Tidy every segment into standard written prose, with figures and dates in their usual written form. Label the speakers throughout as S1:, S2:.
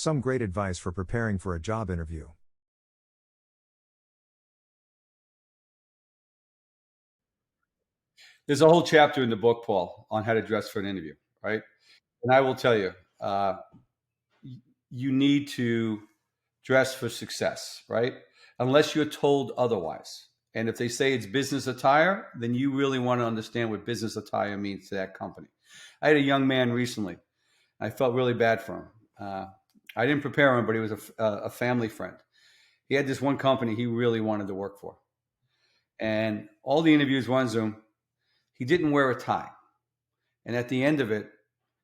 S1: Some great advice for preparing for a job interview.
S2: There's a whole chapter in the book, Paul, on how to dress for an interview, right? And I will tell you, uh, you need to dress for success, right? Unless you're told otherwise. And if they say it's business attire, then you really want to understand what business attire means to that company. I had a young man recently. I felt really bad for him. I didn't prepare him, but he was a family friend. He had this one company he really wanted to work for. And all the interviews were on Zoom. He didn't wear a tie. And at the end of it,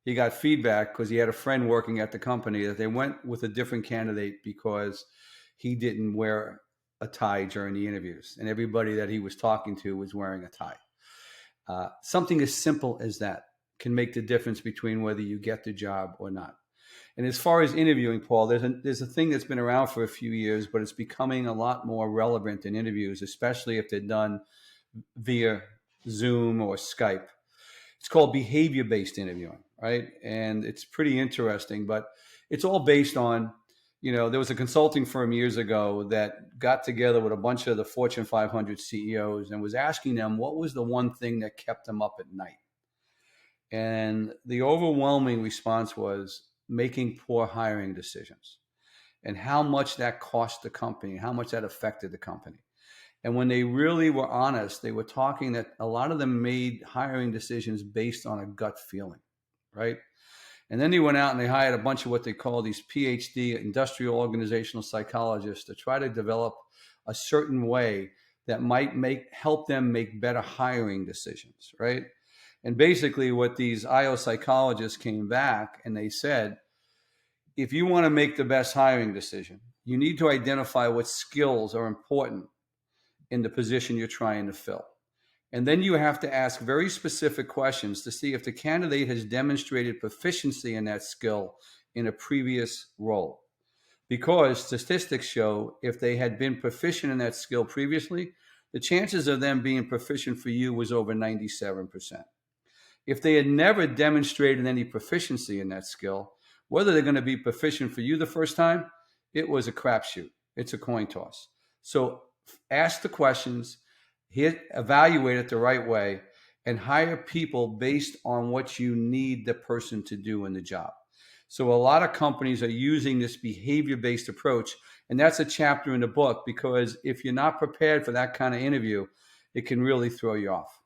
S2: he got feedback because he had a friend working at the company that they went with a different candidate because he didn't wear a tie during the interviews. And everybody that he was talking to was wearing a tie. Something as simple as that can make the difference between whether you get the job or not. And as far as interviewing, Paul, there's a thing that's been around for a few years, but it's becoming a lot more relevant in interviews, especially if they're done via Zoom or Skype. It's called behavior-based interviewing, right? And it's pretty interesting, but it's all based on, there was a consulting firm years ago that got together with a bunch of the Fortune 500 CEOs and was asking them what was the one thing that kept them up at night. And the overwhelming response was making poor hiring decisions and how much that cost the company, how much that affected the company. And when they really were honest, they were talking that a lot of them made hiring decisions based on a gut feeling, right? And then they went out and they hired a bunch of what they call these PhD, industrial organizational psychologists, to try to develop a certain way that might help them make better hiring decisions, right? And basically what these IO psychologists came back and they said, if you want to make the best hiring decision, you need to identify what skills are important in the position you're trying to fill. And then you have to ask very specific questions to see if the candidate has demonstrated proficiency in that skill in a previous role. Because statistics show if they had been proficient in that skill previously, the chances of them being proficient for you was over 97%. If they had never demonstrated any proficiency in that skill, whether they're going to be proficient for you the first time, it was a crapshoot. It's a coin toss. So ask the questions, evaluate it the right way, and hire people based on what you need the person to do in the job. So a lot of companies are using this behavior-based approach, and that's a chapter in the book because if you're not prepared for that kind of interview, it can really throw you off.